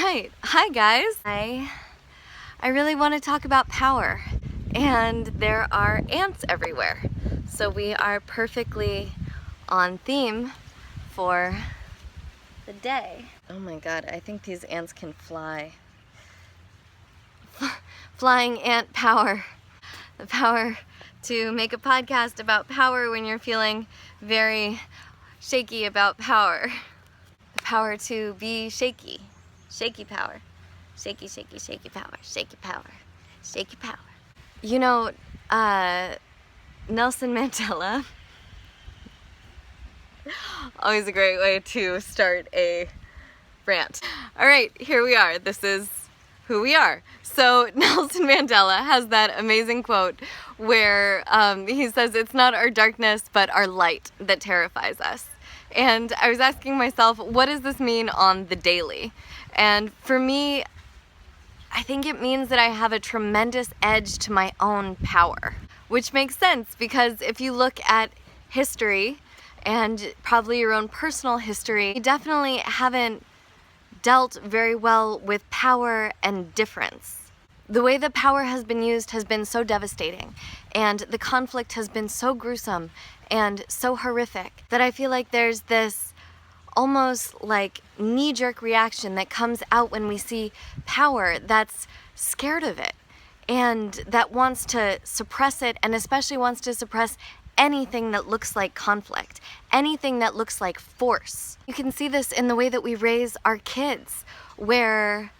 right. Hi guys. I really want to talk about power, and there are ants everywhere. So we are perfectly on theme for the day. Oh my god, I think these ants can fly. Flying ant power. The power to make a podcast about power when you're feeling very shaky about power. The power to be shaky. Shaky power. Shaky, shaky, shaky power. Shaky power. Shaky power. You know, Nelson Mandela, always a great way to start a rant. All right, here we are. This is who we are. So Nelson Mandela has that amazing quote where he says, "It's not our darkness, but our light that terrifies us." And I was asking myself, what does this mean on the daily? And for me, I think it means that I have a tremendous edge to my own power, which makes sense because if you look at history and probably your own personal history, you definitely haven't dealt very well with power and difference. The way that power has been used has been so devastating, and the conflict has been so gruesome and so horrific that I feel like there's this almost like knee-jerk reaction that comes out when we see power that's scared of it and that wants to suppress it, and especially wants to suppress anything that looks like conflict, anything that looks like force. You can see this in the way that we raise our kids, where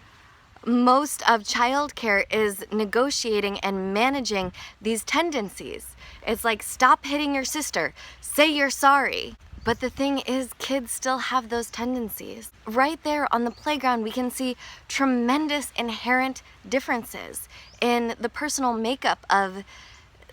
most of childcare is negotiating and managing these tendencies. It's like, stop hitting your sister, say you're sorry. But the thing is, kids still have those tendencies. Right there on the playground, we can see tremendous inherent differences in the personal makeup of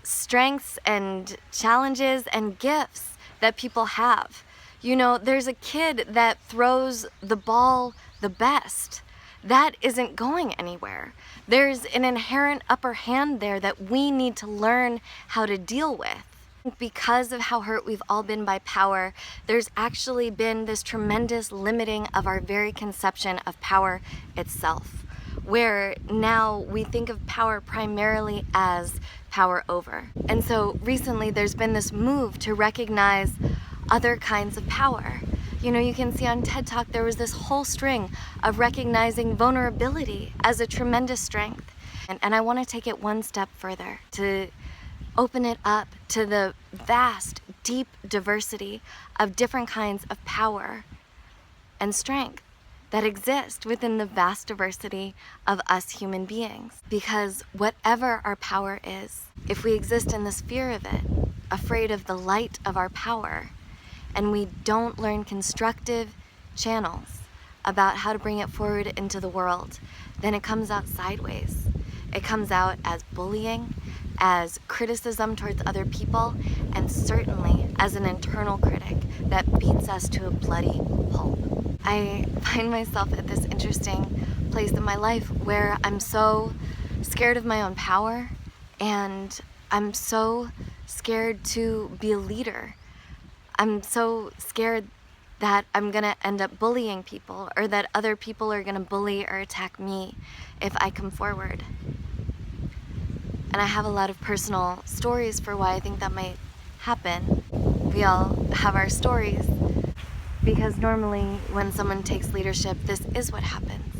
strengths and challenges and gifts that people have. You know, there's a kid that throws the ball the best. That isn't going anywhere. There's an inherent upper hand there that we need to learn how to deal with. Because of how hurt we've all been by power, there's actually been this tremendous limiting of our very conception of power itself, where now we think of power primarily as power over. And so recently there's been this move to recognize other kinds of power. You know, you can see on TED Talk there was this whole string of recognizing vulnerability as a tremendous strength. And I want to take it one step further to open it up to the vast, deep diversity of different kinds of power and strength that exist within the vast diversity of us human beings. Because whatever our power is, if we exist in this fear of it, afraid of the light of our power, and we don't learn constructive channels about how to bring it forward into the world, then it comes out sideways. It comes out as bullying, as criticism towards other people, and certainly as an internal critic that beats us to a bloody pulp. I find myself at this interesting place in my life where I'm so scared of my own power, and I'm so scared to be a leader. I'm so scared that I'm gonna end up bullying people, or that other people are gonna bully or attack me if I come forward. And I have a lot of personal stories for why I think that might happen. We all have our stories, because normally when someone takes leadership, this is what happens.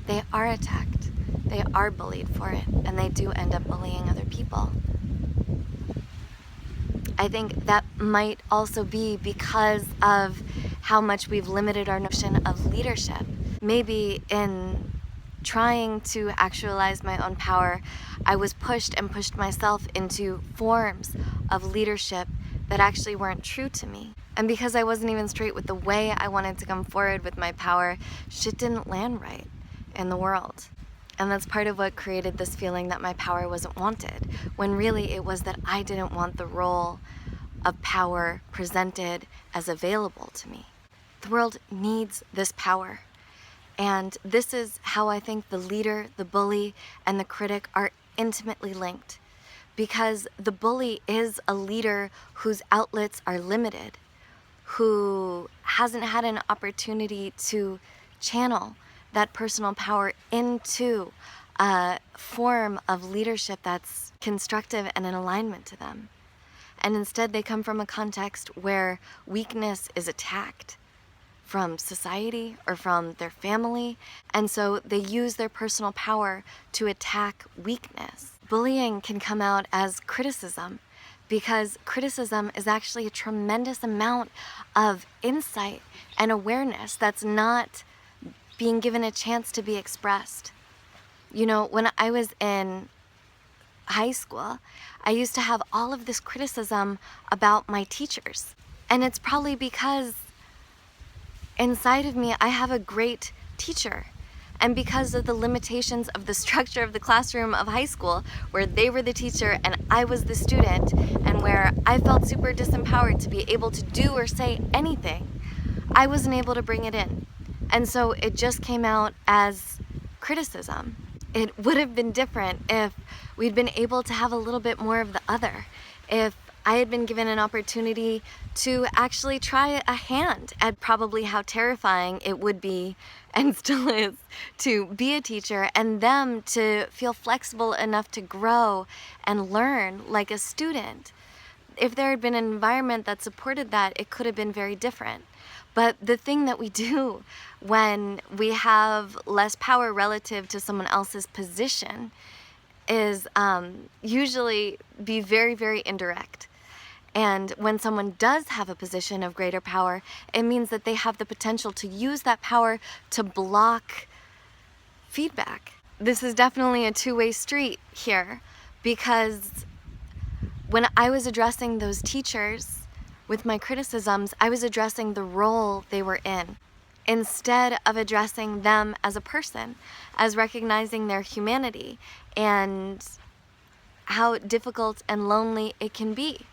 They are attacked, they are bullied for it, and they do end up bullying other people. I think that might also be because of how much we've limited our notion of leadership. Maybe in trying to actualize my own power, I was pushed myself into forms of leadership that actually weren't true to me. And because I wasn't even straight with the way I wanted to come forward with my power, shit didn't land right in the world. And that's part of what created this feeling that my power wasn't wanted, when really it was that I didn't want the role of power presented as available to me. The world needs this power. And this is how I think the leader, the bully, and the critic are intimately linked. Because the bully is a leader whose outlets are limited, who hasn't had an opportunity to channel that personal power into a form of leadership that's constructive and in alignment to them. And instead they come from a context where weakness is attacked from society or from their family, and so they use their personal power to attack weakness. Bullying can come out as criticism, because criticism is actually a tremendous amount of insight and awareness that's not being given a chance to be expressed. You know, when I was in high school, I used to have all of this criticism about my teachers. And it's probably because inside of me, I have a great teacher. And because of the limitations of the structure of the classroom of high school, where they were the teacher and I was the student, and where I felt super disempowered to be able to do or say anything, I wasn't able to bring it in. And so it just came out as criticism. It would have been different if we'd been able to have a little bit more of the other. If I had been given an opportunity to actually try a hand at probably how terrifying it would be, and still is, to be a teacher, and them to feel flexible enough to grow and learn like a student. If there had been an environment that supported that, it could have been very different. But the thing that we do when we have less power relative to someone else's position is usually be very, very indirect. And when someone does have a position of greater power, it means that they have the potential to use that power to block feedback. This is definitely a two-way street here, because when I was addressing those teachers with my criticisms, I was addressing the role they were in, instead of addressing them as a person, as recognizing their humanity and how difficult and lonely it can be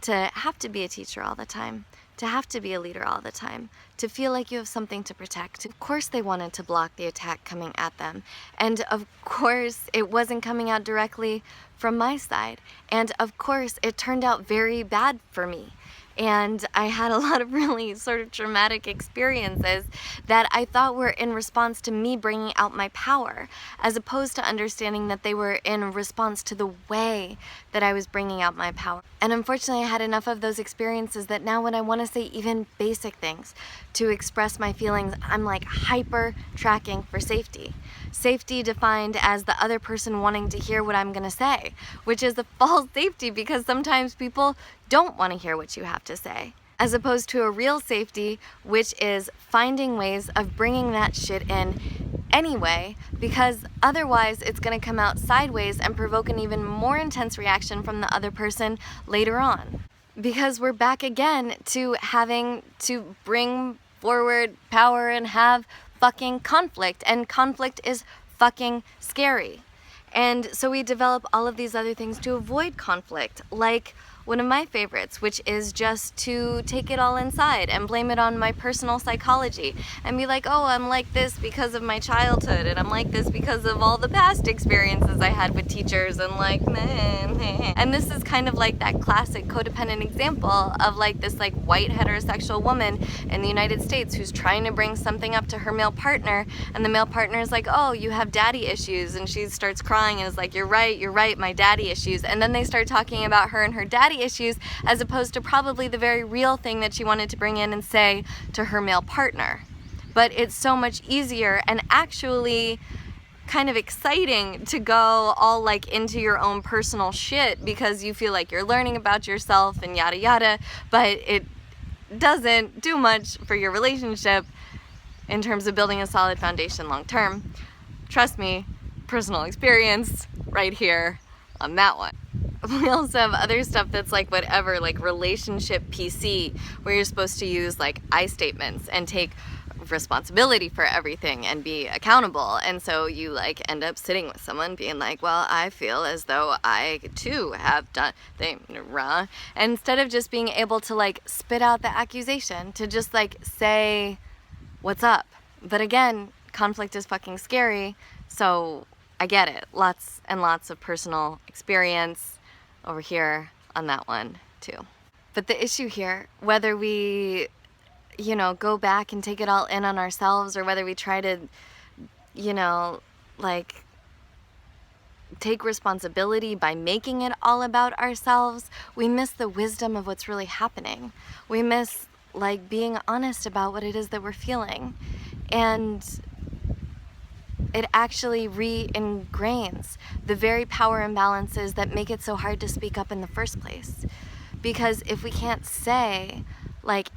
to have to be a teacher all the time, to have to be a leader all the time, to feel like you have something to protect. Of course they wanted to block the attack coming at them. And of course it wasn't coming out directly from my side. And of course it turned out very bad for me. And I had a lot of really sort of traumatic experiences that I thought were in response to me bringing out my power, as opposed to understanding that they were in response to the way that I was bringing out my power. And unfortunately, I had enough of those experiences that now when I want to say even basic things to express my feelings, I'm like hyper tracking for safety. Safety defined as the other person wanting to hear what I'm going to say, which is a false safety, because sometimes people don't want to hear what you have to say, as opposed to a real safety, which is finding ways of bringing that shit in anyway, because otherwise it's going to come out sideways and provoke an even more intense reaction from the other person later on. Because we're back again to having to bring forward power and have fucking conflict, and conflict is fucking scary. And so we develop all of these other things to avoid conflict, like one of my favorites, which is just to take it all inside and blame it on my personal psychology and be like, oh, I'm like this because of my childhood, and I'm like this because of all the past experiences I had with teachers, and like, and this is kind of like that classic codependent example of like this like white heterosexual woman in the United States who's trying to bring something up to her male partner, and the male partner is like, oh, you have daddy issues, and she starts crying and is like, you're right, my daddy issues. And then they start talking about her and her daddy issues, as opposed to probably the very real thing that she wanted to bring in and say to her male partner. But it's so much easier and actually kind of exciting to go all like into your own personal shit, because you feel like you're learning about yourself and yada yada, but it doesn't do much for your relationship in terms of building a solid foundation long term. Trust me, personal experience right here on that one. We also have other stuff that's like whatever, like relationship PC, where you're supposed to use like I statements and take responsibility for everything and be accountable. And so you like end up sitting with someone being like, well, I feel as though I too have done things wrong. And instead of just being able to like spit out the accusation, to just like say what's up. But again, conflict is fucking scary, so I get it. Lots and lots of personal experience over here on that one too. But the issue here, whether we, go back and take it all in on ourselves, or whether we try to you know, like, take responsibility by making it all about ourselves, we miss the wisdom of what's really happening. We miss, like, being honest about what it is that we're feeling. And it actually re-ingrains the very power imbalances that make it so hard to speak up in the first place. Because if we can't say, like,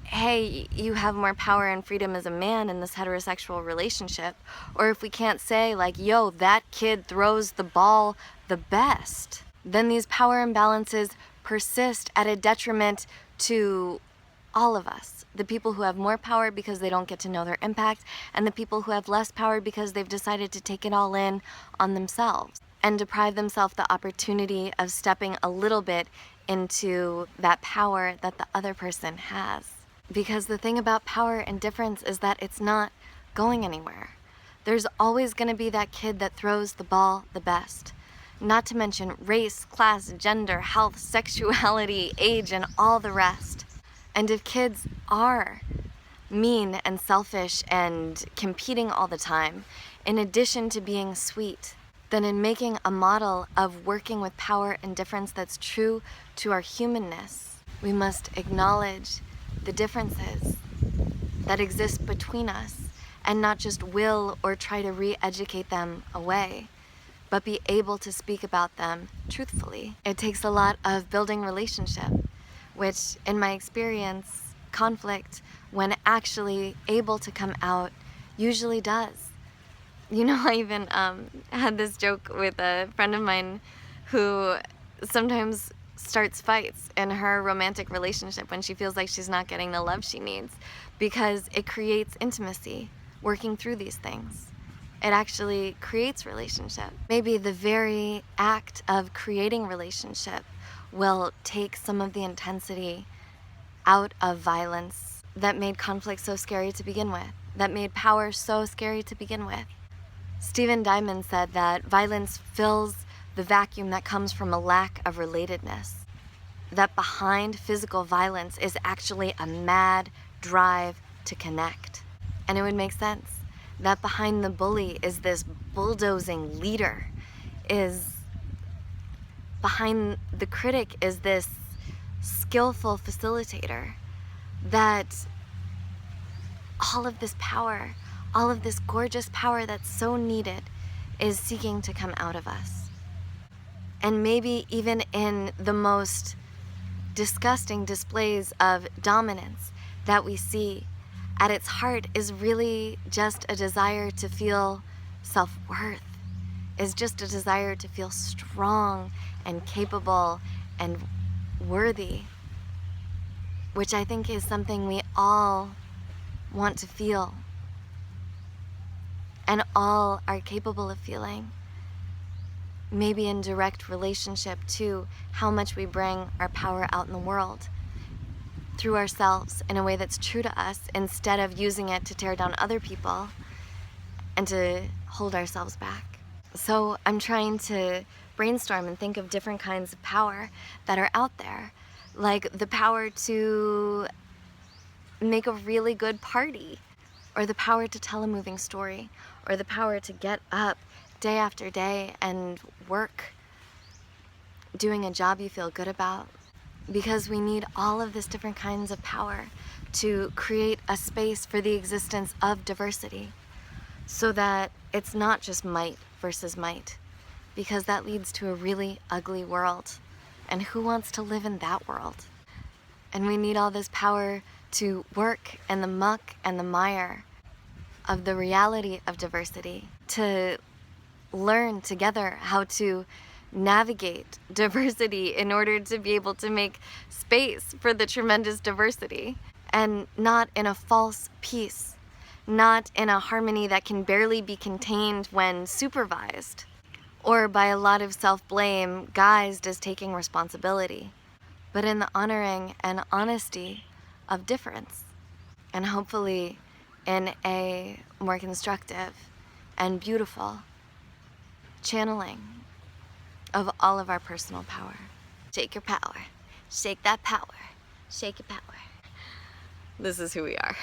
hey, you have more power and freedom as a man in this heterosexual relationship, or if we can't say, like, yo, that kid throws the ball the best, then these power imbalances persist at a detriment to all of us. The people who have more power because they don't get to know their impact, and the people who have less power because they've decided to take it all in on themselves and deprive themselves the opportunity of stepping a little bit into that power that the other person has. Because the thing about power and difference is that it's not going anywhere. There's always going to be that kid that throws the ball the best. Not to mention race, class, gender, health, sexuality, age, and all the rest. And if kids are mean and selfish and competing all the time, in addition to being sweet, then in making a model of working with power and difference that's true to our humanness, we must acknowledge the differences that exist between us and not just will or try to re-educate them away, but be able to speak about them truthfully. It takes a lot of building relationship, which in my experience, conflict, when actually able to come out, usually does. You know, I even had this joke with a friend of mine who sometimes starts fights in her romantic relationship when she feels like she's not getting the love she needs, because it creates intimacy, working through these things. It actually creates relationship. Maybe the very act of creating relationship will take some of the intensity out of violence that made conflict so scary to begin with, that made power so scary to begin with. Stephen Diamond said that violence fills the vacuum that comes from a lack of relatedness, that behind physical violence is actually a mad drive to connect. And it would make sense that behind the bully is this bulldozing leader, is behind the critic is this skillful facilitator, that all of this power, all of this gorgeous power that's so needed is seeking to come out of us. And maybe even in the most disgusting displays of dominance that we see, at its heart is really just a desire to feel self-worth, is just a desire to feel strong and capable and worthy, which I think is something we all want to feel and all are capable of feeling. Maybe in direct relationship to how much we bring our power out in the world through ourselves in a way that's true to us, instead of using it to tear down other people and to hold ourselves back. So I'm trying to brainstorm and think of different kinds of power that are out there, like the power to make a really good party, or the power to tell a moving story, or the power to get up day after day and work doing a job you feel good about. Because we need all of this different kinds of power to create a space for the existence of diversity, so that it's not just might versus might, because that leads to a really ugly world. And who wants to live in that world? And we need all this power to work in the muck and the mire of the reality of diversity, to learn together how to navigate diversity in order to be able to make space for the tremendous diversity, and not in a false peace, not in a harmony that can barely be contained when supervised, or by a lot of self-blame guised as taking responsibility, but in the honoring and honesty of difference, and hopefully in a more constructive and beautiful channeling of all of our personal power. Shake your power. Shake that power. Shake your power. This is who we are.